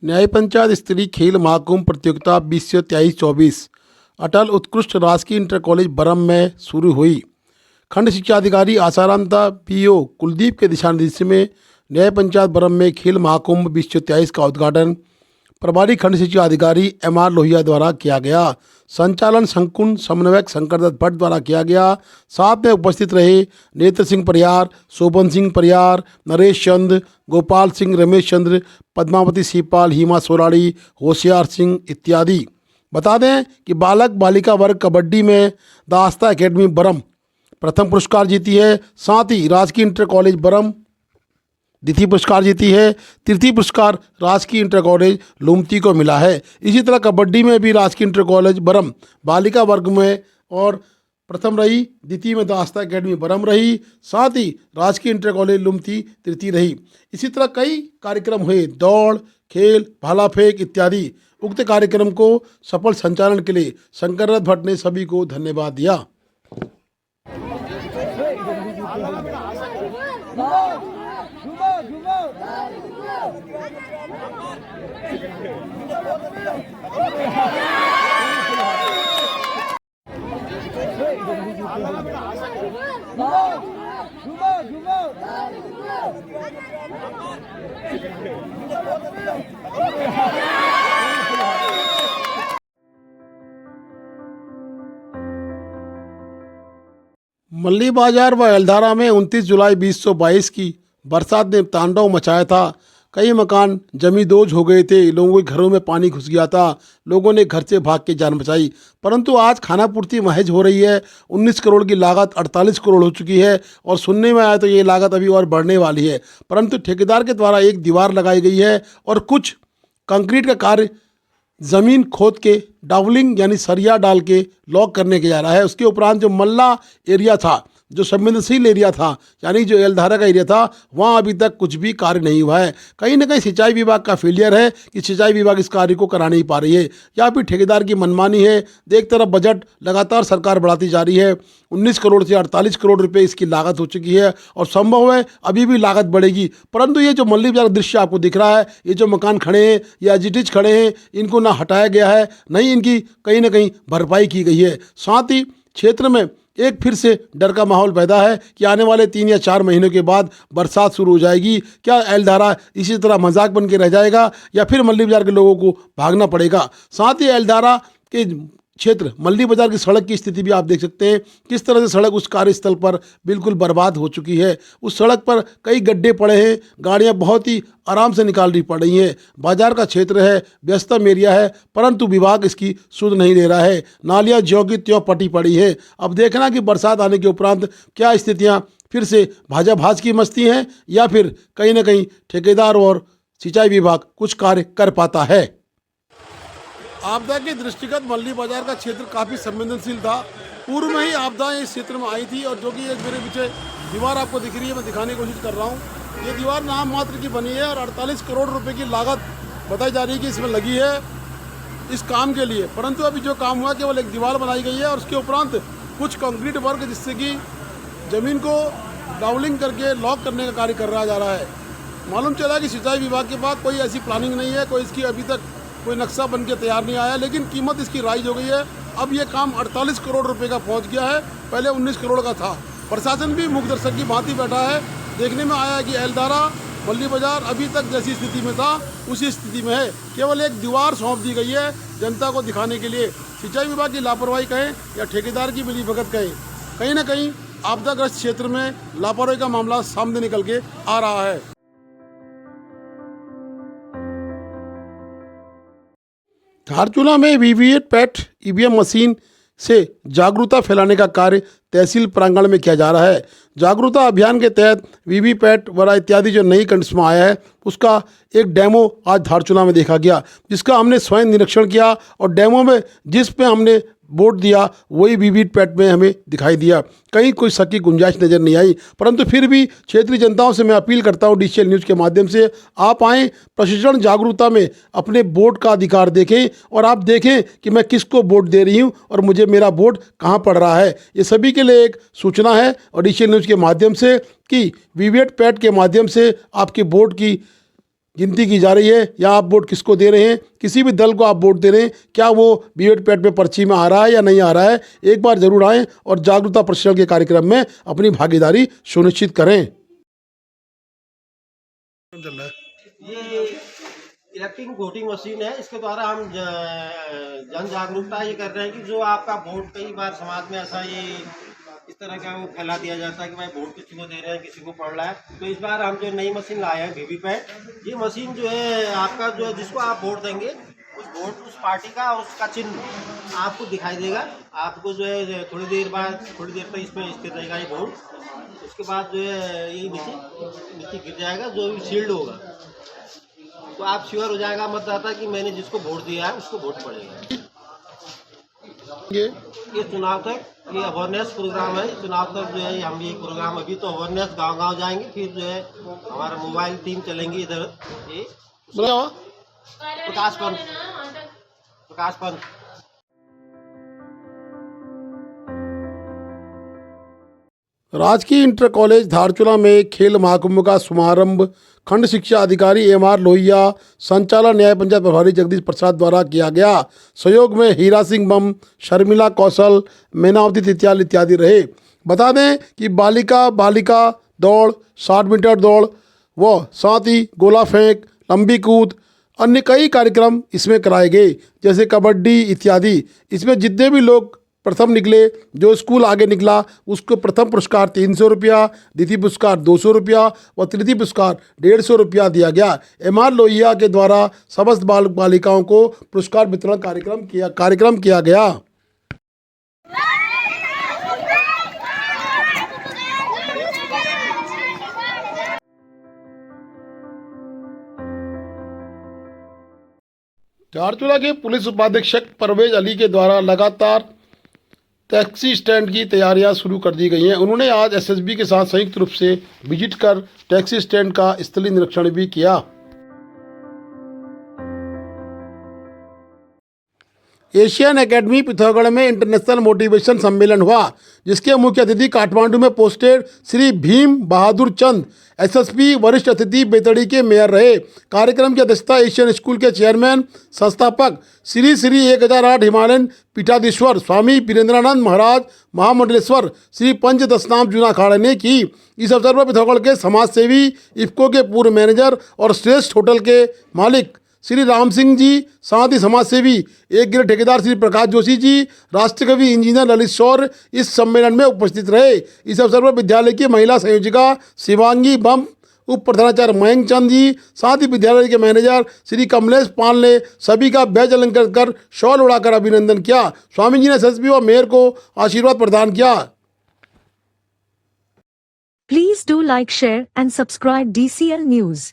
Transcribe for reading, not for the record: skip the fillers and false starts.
न्याय पंचायत स्तरीय खेल महाकुंभ प्रतियोगिता 2023-24 अटल उत्कृष्ट राजकीय इंटर कॉलेज बरम में शुरू हुई। खंड शिक्षा अधिकारी आसाराम तथा पीओ कुलदीप के दिशा निर्देश में न्याय पंचायत बरम में खेल महाकुंभ 2023 का उद्घाटन प्रभारी खंड शिक्षा अधिकारी एमआर लोहिया द्वारा किया गया। संचालन संकुल समन्वयक शंकरदत्त भट्ट द्वारा किया गया। साथ में उपस्थित रहे नेत्र सिंह परियार, शोभन सिंह परियार, नरेश चंद, गोपाल सिंह, रमेश चंद्र, पद्मावती सीपाल, हिमा सोराड़ी, होशियार सिंह इत्यादि। बता दें कि बालक बालिका वर्ग कबड्डी में द आस्था एकेडमी बरम प्रथम पुरस्कार जीती है। साथ ही राजकीय इंटर कॉलेज बरम द्वितीय पुरस्कार जीती है। तृतीय पुरस्कार राजकीय इंटर कॉलेज लुमती को मिला है। इसी तरह कबड्डी में भी राजकीय इंटर कॉलेज बरम बालिका वर्ग में और प्रथम रही, द्वितीय में द आस्था एकेडमी बरम रही, साथ ही राजकीय इंटर कॉलेज लुमती तृतीय रही। इसी तरह कई कार्यक्रम हुए, दौड़, खेल, भाला फेंक इत्यादि। उक्त कार्यक्रम को सफल संचालन के लिए शंकरदत्त भट्ट ने सभी को धन्यवाद दिया। मल्ली बाजार व एल्धारा में 29 जुलाई 2022 की बरसात ने तांडव मचाया था। कई मकान जमींदोज हो गए थे, लोगों के घरों में पानी घुस गया था। लोगों ने घर से भाग के जान बचाई। परंतु आज खानापूर्ति महज हो रही है। 19 करोड़ की लागत 48 करोड़ हो चुकी है और सुनने में आया तो ये लागत अभी और बढ़ने वाली है। परंतु ठेकेदार के द्वारा एक दीवार लगाई गई है और कुछ कंक्रीट का कार्य ज़मीन खोद के डावलिंग यानी सरिया डाल के लॉक करने के जा रहा है। उसके उपरांत जो मल्ला एरिया था, जो संवेदनशील एरिया था, यानी जो एल्धारा का एरिया था, वहाँ अभी तक कुछ भी कार्य नहीं हुआ है। कहीं ना कहीं सिंचाई विभाग का फेलियर है कि सिंचाई विभाग इस कार्य को करा नहीं पा रही है, या फिर ठेकेदार की मनमानी है। एक तरफ बजट लगातार सरकार बढ़ाती जा रही है। 19 करोड़ से 48 करोड़ रुपए इसकी लागत हो चुकी है और संभव है अभी भी लागत बढ़ेगी। परंतु ये जो मल्ली बाजार दृश्य आपको दिख रहा है, ये जो मकान खड़े हैं या एजिटिज खड़े हैं, इनको ना हटाया गया है, नहीं इनकी कहीं ना कहीं भरपाई की गई है। साथ ही क्षेत्र में एक फिर से डर का माहौल पैदा है कि आने वाले 3 या 4 महीनों के बाद बरसात शुरू हो जाएगी। क्या एल्धारा इसी तरह मजाक बन के रह जाएगा या फिर मल्ली बाजार के लोगों को भागना पड़ेगा? साथ ही एल्धारा के क्षेत्र मल्ली बाजार की सड़क की स्थिति भी आप देख सकते हैं, किस तरह से सड़क उस कार्यस्थल पर बिल्कुल बर्बाद हो चुकी है। उस सड़क पर कई गड्ढे पड़े हैं, गाड़ियां बहुत ही आराम से निकालनी पड़ रही हैं। बाजार का क्षेत्र है, व्यस्तम एरिया है, परंतु विभाग इसकी सुध नहीं ले रहा है। नालियां ज्यों की त्यों पटी पड़ी है। अब देखना कि बरसात आने के उपरांत क्या स्थितियाँ फिर से भाजाभाज की मस्ती हैं या फिर कहीं ना कहीं ठेकेदार और सिंचाई विभाग कुछ कार्य कर पाता है। आपदा के दृष्टिगत मल्ली बाजार का क्षेत्र काफ़ी संवेदनशील था। पूर्व में ही आपदाएं इस क्षेत्र में आई थी और जो कि एक मेरे पीछे दीवार आपको दिख रही है, मैं दिखाने की कोशिश कर रहा हूँ। ये दीवार नाम मात्र की बनी है और 48 करोड़ रुपए की लागत बताई जा रही है कि इसमें लगी है इस काम के लिए। परंतु अभी जो काम हुआ केवल एक दीवार बनाई गई है और उसके उपरांत कुछ कंक्रीट वर्क जिससे कि ज़मीन को डावलिंग करके लॉक करने का कार्य कर जा रहा है। मालूम चला कि सिंचाई विभाग के पास कोई ऐसी प्लानिंग नहीं है, कोई इसकी अभी तक कोई नक्शा बन के तैयार नहीं आया, लेकिन कीमत इसकी राइज हो गई है। अब ये काम 48 करोड़ रुपए का पहुंच गया है, पहले 19 करोड़ का था। प्रशासन भी मूक दर्शक की भांति बैठा है। देखने में आया है कि एल्धारा मल्ली बाजार अभी तक जैसी स्थिति में था उसी स्थिति में है। केवल एक दीवार सौंप दी गई है जनता को दिखाने के लिए। सिंचाई विभाग की लापरवाही कहें या ठेकेदार की मिलीभगत कहें, कहीं ना कहीं आपदाग्रस्त क्षेत्र में लापरवाही का मामला सामने निकल के आ रहा है। धारचूला में वीवीपैट ईवीएम मशीन से जागरूकता फैलाने का कार्य तहसील प्रांगण में किया जा रहा है। जागरूकता अभियान के तहत वीवीपैट वगैरह इत्यादि जो नई कंडीशन में आया है उसका एक डेमो आज धारचूला में देखा गया, जिसका हमने स्वयं निरीक्षण किया और डेमो में जिस पे हमने बोर्ड दिया वही वीवीपैट में हमें दिखाई दिया। कहीं कोई शक की गुंजाइश नज़र नहीं आई। परंतु फिर भी क्षेत्रीय जनताओं से मैं अपील करता हूँ डिजिटल न्यूज़ के माध्यम से, आप आएँ, प्रशिक्षण जागरूकता में अपने वोट का अधिकार देखें और आप देखें कि मैं किसको वोट दे रही हूँ और मुझे मेरा वोट कहाँ पड़ रहा है। ये सभी के लिए एक सूचना है और डिजिटल न्यूज़ के माध्यम से कि वीवीपैट के माध्यम से आपके वोट की गिनती की जा रही है या आप वोट किसको दे रहे हैं, किसी भी दल को आप वोट दे रहे हैं, क्या वो वीवीपैट पे पर्ची में आ रहा है या नहीं आ रहा है। एक बार जरूर आएं और जागरूकता प्रशिक्षण के कार्यक्रम में अपनी भागीदारी सुनिश्चित करें। ये इलेक्ट्रिक वोटिंग मशीन है। इसके द्वारा हम जन जागरूकता ये कर रहे हैं कि जो आपका वोट, कई बार समाज में ऐसा ये इस तरह का वो फैला दिया जाता है कि भाई वोट किसी को दे रहे हैं, किसी को पड़ रहा है। तो इस बार हम जो नई मशीन लाए हैं वीवीपैट, ये मशीन जो है आपका जो है जिसको आप वोट देंगे उस वोट उस पार्टी का और उसका चिन्ह आपको दिखाई देगा। आपको जो है थोड़ी देर तक इसमें स्थिर रहेगा ये वोट। उसके बाद जो है ये नीचे गिर जाएगा, जो भी शील्ड होगा, तो आप श्योर हो जाएगा मतदाता कि मैंने जिसको वोट दिया है उसको वोट पड़ेगा। ये चुनाव तक ये अवेयरनेस प्रोग्राम है। चुनाव तक जो है हम ये प्रोग्राम अभी तो अवेयरनेस गांव-गांव जाएंगे, फिर जो है हमारा मोबाइल टीम चलेंगी इधर। ये प्रकाश पंत राजकीय इंटर कॉलेज धारचूला में खेल महाकुंभ का शुभारंभ खंड शिक्षा अधिकारी एम.आर. लोहिया, संचालक न्याय पंचायत प्रभारी जगदीश प्रसाद द्वारा किया गया। सहयोग में हीरा सिंह बम, शर्मिला कौशल, मैनावती इत्यादि रहे। बता दें कि बालिका दौड़, 60 मीटर दौड़ व साथ ही गोला फेंक, लंबी कूद, अन्य कई कार्यक्रम इसमें कराए गए, जैसे कबड्डी इत्यादि। इसमें जितने भी लोग प्रथम निकले, जो स्कूल आगे निकला, उसको प्रथम पुरस्कार 300 रुपया, द्वितीय पुरस्कार 200 रुपया व तृतीय पुरस्कार 150 रुपया दिया गया। एम.आर. लोहिया के द्वारा समस्त बालिकाओं को पुरस्कार वितरण कार्यक्रम किया गया। धारचूला के पुलिस उपाधीक्षक परवेज अली के द्वारा लगातार टैक्सी स्टैंड की तैयारियां शुरू कर दी गई हैं। उन्होंने आज एसएसबी के साथ संयुक्त रूप से विजिट कर टैक्सी स्टैंड का स्थलीय निरीक्षण भी किया। एशियन एकेडमी पिथौरागढ़ में इंटरनेशनल मोटिवेशन सम्मेलन हुआ, जिसके मुख्य अतिथि काठमांडू में पोस्टेड श्री भीम बहादुर चंद एसएसपी वरिष्ठ अतिथि बेतड़ी के मेयर रहे। कार्यक्रम की अध्यक्षता एशियन स्कूल के चेयरमैन संस्थापक श्री 1008 हिमालयन पीठाधीश्वर स्वामी वीरेंद्रानंद महाराज महामंडलेश्वर श्री पंच दशनाम जूना अखाड़े ने की। इस अवसर पर पिथौरागढ़ के समाजसेवी, इफ्को के पूर्व मैनेजर और श्रेष्ठ होटल के मालिक श्री राम सिंह जी, साथ ही समाजसेवी एक गिर ठेकेदार श्री प्रकाश जोशी जी, राष्ट्रकवि इंजीनियर ललित शौर्य इस सम्मेलन में उपस्थित रहे। इस अवसर पर विद्यालय की महिला संयोजिका शिवांगी बम, उप प्रधानाचार्य मयंक चंद जी, साथ ही विद्यालय के मैनेजर श्री कमलेश पाल ने सभी का बैज अलंकृत कर शॉल उड़ाकर अभिनंदन किया। स्वामी जी ने एसएसपी व मेयर को आशीर्वाद प्रदान किया। Please do like, share and subscribe DCL News.